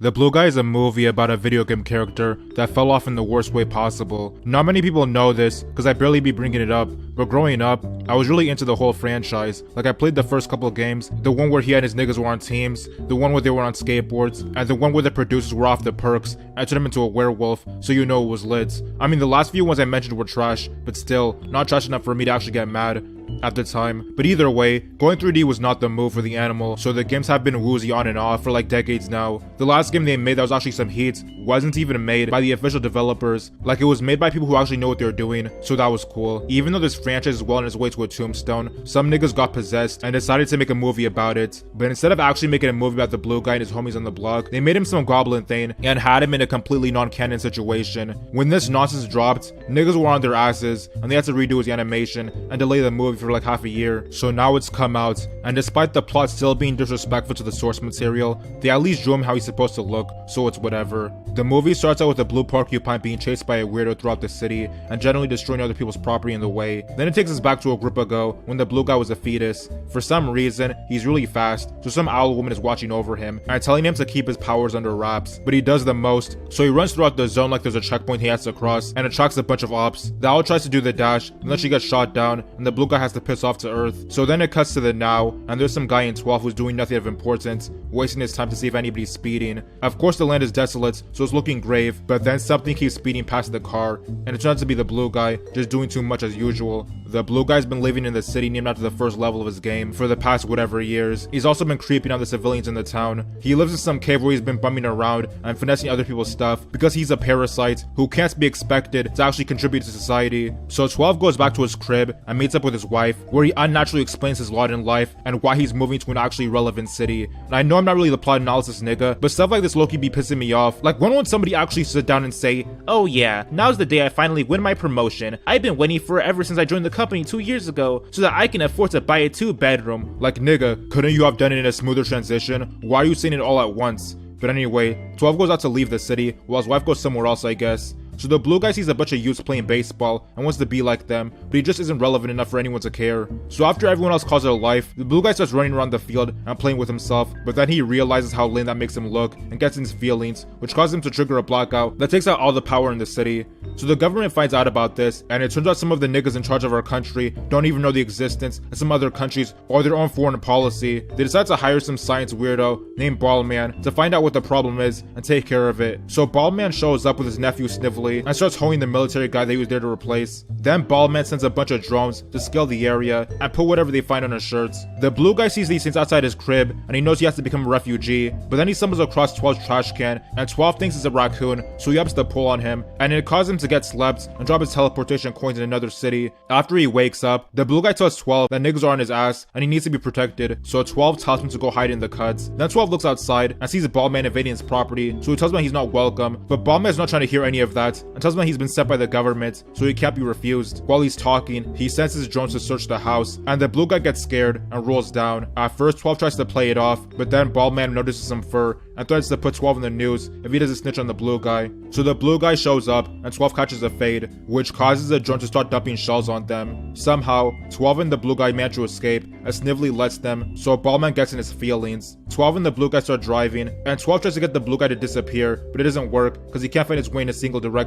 The Blue Guy is a movie about a video game character that fell off in the worst way possible. Not many people know this, because I barely be bringing it up, but growing up, I was really into the whole franchise. Like I played the first couple of games, the one where he and his niggas were on teams, the one where they were on skateboards, and the one where the producers were off the perks and turned him into a werewolf, so you know it was lit. I mean, the last few ones I mentioned were trash, but still, not trash enough for me to actually get mad at the time. But either way, going 3D was not the move for the animal, so the games have been woozy on and off for like decades now. The last game they made that was actually some heat wasn't even made by the official developers, like it was made by people who actually know what they're doing, so that was cool. Even though this franchise is well on its way to a tombstone, some niggas got possessed and decided to make a movie about it. But instead of actually making a movie about the Blue Guy and his homies on the block, they made him some goblin thing and had him in a completely non-canon situation. When this nonsense dropped, niggas were on their asses and they had to redo his animation and delay the movie for like half a year. So now it's come out, and despite the plot still being disrespectful to the source material, they at least drew him how he's supposed to look, so it's whatever. The movie starts out with a blue porcupine being chased by a weirdo throughout the city and generally destroying other people's property in the way. Then it takes us back to a group ago when the Blue Guy was a fetus. For some reason, he's really fast, so some owl woman is watching over him and telling him to keep his powers under wraps, but he does the most, so he runs throughout the zone like there's a checkpoint he has to cross and attracts a bunch of ops. The owl tries to do the dash, and then she gets shot down and the Blue Guy has to piss off to Earth. So then it cuts to the now, and there's some guy in 12 who's doing nothing of importance, wasting his time to see if anybody's speeding. Of course the land is desolate, so it's looking grave, but then something keeps speeding past the car, and it turns out to be the Blue Guy, just doing too much as usual. The Blue Guy's been living in the city named after the first level of his game for the past whatever years. He's also been creeping on the civilians in the town. He lives in some cave where he's been bumming around and finessing other people's stuff because he's a parasite who can't be expected to actually contribute to society. So 12 goes back to his crib and meets up with his wife, where he unnaturally explains his lot in life and why he's moving to an actually relevant city. And I know I'm not really the plot analysis nigga, but stuff like this low-key be pissing me off. Like when would somebody actually sit down and say, "Oh yeah, now's the day I finally win my promotion. I've been waiting for it ever since I joined the company 2 years ago so that I can afford to buy a 2-bedroom. Like nigga, couldn't you have done it in a smoother transition? Why are you saying it all at once? But anyway, 12 goes out to leave the city while his wife goes somewhere else, I guess. So the Blue Guy sees a bunch of youths playing baseball and wants to be like them, but he just isn't relevant enough for anyone to care. So after everyone else calls it a life, the Blue Guy starts running around the field and playing with himself, but then he realizes how lame that makes him look and gets in his feelings, which causes him to trigger a blackout that takes out all the power in the city. So the government finds out about this, and it turns out some of the niggas in charge of our country don't even know the existence of some other countries or their own foreign policy. They decide to hire some science weirdo named Ballman to find out what the problem is and take care of it. So Ballman shows up with his nephew Snively and starts hoeing the military guy that he was there to replace. Then Ballman sends a bunch of drones to scale the area and put whatever they find on his shirts. The Blue Guy sees these things outside his crib and he knows he has to become a refugee, but then he stumbles across 12's trash can and 12 thinks it's a raccoon, so he ups the pull on him, and it causes him to get slept and drop his teleportation coins in another city. After he wakes up, the Blue Guy tells 12 that niggas are on his ass and he needs to be protected, so 12 tells him to go hide in the cuts. Then 12 looks outside and sees Ballman invading his property, so he tells him he's not welcome, but Ballman is not trying to hear any of that and tells him he's been sent by the government, so he can't be refused. While he's talking, he sends his drones to search the house, and the Blue Guy gets scared and rolls down. At first, 12 tries to play it off, but then Ballman notices some fur and threatens to put 12 in the news if he doesn't snitch on the Blue Guy. So the Blue Guy shows up, and 12 catches a fade, which causes the drone to start dumping shells on them. Somehow, 12 and the Blue Guy manage to escape, as Snively lets them, so Ballman gets in his feelings. 12 and the Blue Guy start driving, and 12 tries to get the Blue Guy to disappear, but it doesn't work, because he can't find his way in a single direction,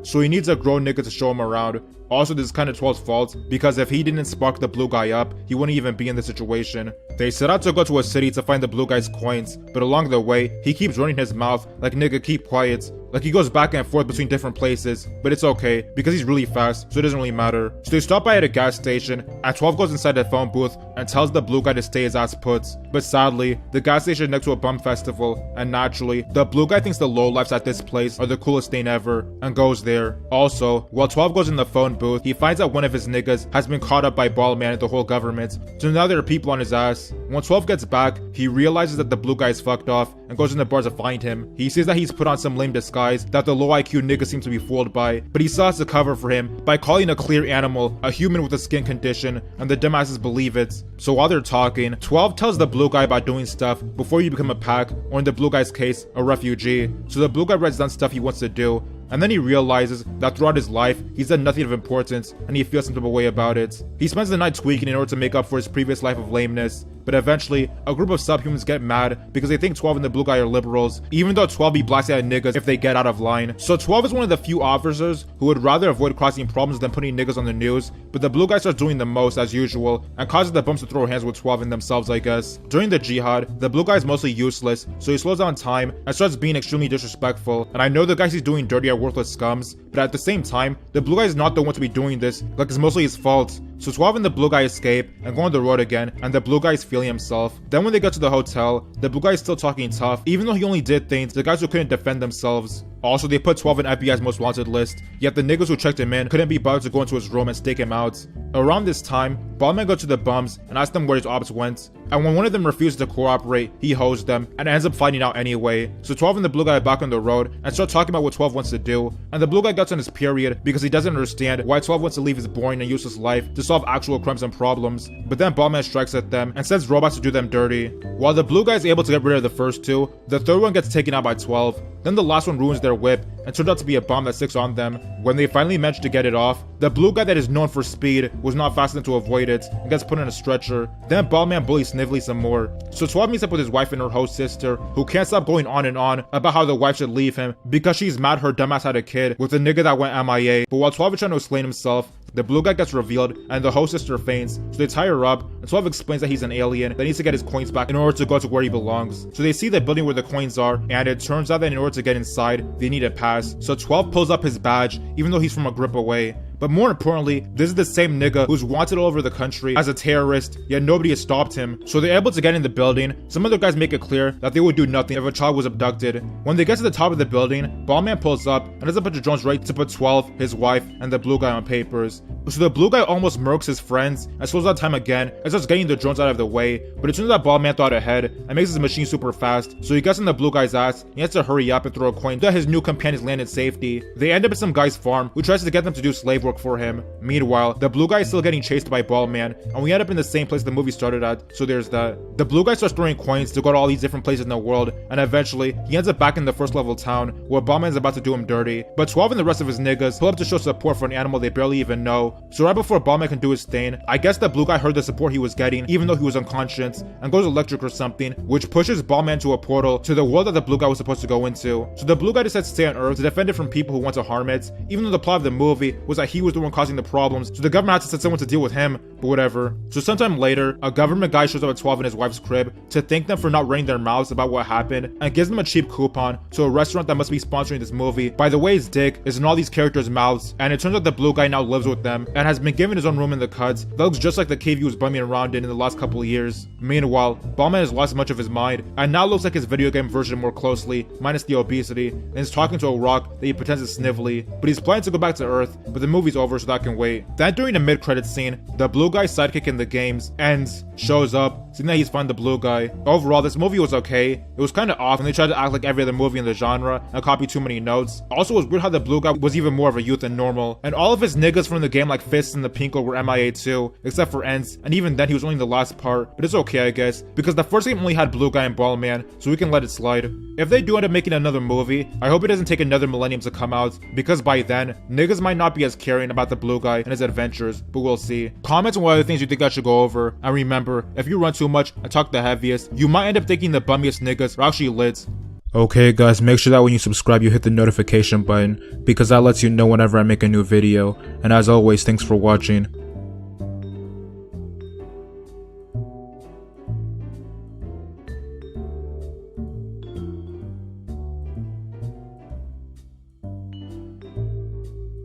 so he needs a grown nigga to show him around. Also, this is kinda 12's fault, because if he didn't spark the Blue Guy up, he wouldn't even be in this situation. They set out to go to a city to find the Blue Guy's coins, but along the way, he keeps running his mouth like nigga keep quiet. Like he goes back and forth between different places, but it's okay, because he's really fast, so it doesn't really matter. So they stop by at a gas station, and 12 goes inside the phone booth and tells the Blue Guy to stay his ass put. But sadly, the gas station is next to a bum festival, and naturally, the Blue Guy thinks the lowlifes at this place are the coolest thing ever, and goes there. Also, while 12 goes in the phone booth, he finds out one of his niggas has been caught up by Ballman and the whole government, so now there are people on his ass. When 12 gets back, he realizes that the Blue Guy is fucked off and goes in the bar to find him. He says that he's put on some lame disguise that the low IQ niggas seem to be fooled by, but he still has to cover for him by calling a clear animal a human with a skin condition, and the dumbasses believe it. So while they're talking, 12 tells the Blue Guy about doing stuff before you become a pack, or in the Blue Guy's case, a refugee. So the Blue Guy writes down stuff he wants to do, and then he realizes that throughout his life, he's done nothing of importance, and he feels some type of way about it. He spends the night tweaking in order to make up for his previous life of lameness, but eventually, a group of subhumans get mad because they think 12 and the blue guy are liberals, even though 12 be blasting at niggas if they get out of line. So 12 is one of the few officers who would rather avoid causing problems than putting niggas on the news, but the blue guy starts doing the most as usual, and causes the bums to throw hands with 12 and themselves, I guess. During the jihad, the blue guy is mostly useless, so he slows down time and starts being extremely disrespectful, and I know the guys he's doing dirty are worthless scums, but at the same time, the blue guy is not the one to be doing this, like it's mostly his fault. So 12 and the blue guy escape and go on the road again, and the blue guy is feeling himself. Then when they get to the hotel, the blue guy is still talking tough, even though he only did things to the guys who couldn't defend themselves. Also, they put 12 in FBI's most wanted list, yet the niggas who checked him in couldn't be bothered to go into his room and stake him out. Around this time, Ballman goes to the bums and asks them where his ops went, and when one of them refuses to cooperate, he hosed them and ends up finding out anyway. So 12 and the blue guy are back on the road and start talking about what 12 wants to do, and the blue guy gets on his period because he doesn't understand why 12 wants to leave his boring and useless life to solve actual crimes and problems. But then Ballman strikes at them and sends robots to do them dirty. While the blue guy is able to get rid of the first two, the third one gets taken out by 12. Then the last one ruins their whip and turns out to be a bomb that sticks on them. When they finally manage to get it off, the blue guy that is known for speed was not fast enough to avoid it and gets put in a stretcher. Then Ballman bullies Snively some more. So 12 meets up with his wife and her host sister, who can't stop going on and on about how the wife should leave him because she's mad her dumbass had a kid with a nigga that went MIA. But while 12 is trying to explain himself, the blue guy gets revealed and the host sister faints, so they tie her up, and 12 explains that he's an alien that needs to get his coins back in order to go to where he belongs. So they see the building where the coins are, and it turns out that in order to get inside, they need a pass. So 12 pulls up his badge, even though he's from a grip away. But more importantly, this is the same nigga who's wanted all over the country as a terrorist, yet nobody has stopped him. So they're able to get in the building. Some other guys make it clear that they would do nothing if a child was abducted. When they get to the top of the building, Ballman pulls up and does a bunch of drones ready to put 12, his wife, and the blue guy on papers. So the blue guy almost murks his friends and slows down time again and starts getting the drones out of the way, but it turns out Ballman thought ahead and makes his machine super fast, so he gets in the blue guy's ass and he has to hurry up and throw a coin so that his new companions land in safety. They end up at some guy's farm who tries to get them to do slave work for him. Meanwhile, the blue guy is still getting chased by Ballman, and we end up in the same place the movie started at, so there's that. The blue guy starts throwing coins to go to all these different places in the world, and eventually, he ends up back in the first level town, where Ballman is about to do him dirty. But 12 and the rest of his niggas pull up to show support for an animal they barely even know. So right before Ballman can do his thing, I guess the blue guy heard the support he was getting, even though he was unconscious, and goes electric or something, which pushes Ballman to a portal to the world that the blue guy was supposed to go into. So the blue guy decides to stay on Earth to defend it from people who want to harm it, even though the plot of the movie was that he was the one causing the problems, so the government had to send someone to deal with him, but whatever. So sometime later, a government guy shows up at 12 in his wife's crib to thank them for not running their mouths about what happened, and gives them a cheap coupon to a restaurant that must be sponsoring this movie. By the way, his dick is in all these characters' mouths, and it turns out the blue guy now lives with them, and has been given his own room in the cuts that looks just like the cave he was bumming around in the last couple of years. Meanwhile, Ballman has lost much of his mind, and now looks like his video game version more closely, minus the obesity, and is talking to a rock that he pretends is Snively, but he's planning to go back to Earth, but the movie's over so that can wait. Then during the mid-credits scene, the blue guy's sidekick in the games, Ends, shows up, seeing that he's found the blue guy. Overall, this movie was okay. It was kinda off, and they tried to act like every other movie in the genre and copy too many notes. Also, it was weird how the blue guy was even more of a youth than normal, and all of his niggas from the game like Fists and the Pinko were MIA too, except for Ends, and even then he was only in the last part, but it's okay I guess, because the first game only had blue guy and Ballman, so we can let it slide. If they do end up making another movie, I hope it doesn't take another millennium to come out, because by then, niggas might not be as caring about the blue guy and his adventures, but we'll see. Comment on what other things you think I should go over, and remember, if you run too much and talk the heaviest, you might end up thinking the bummiest niggas are actually lit. Okay guys, make sure that when you subscribe you hit the notification button, because that lets you know whenever I make a new video, and as always, thanks for watching.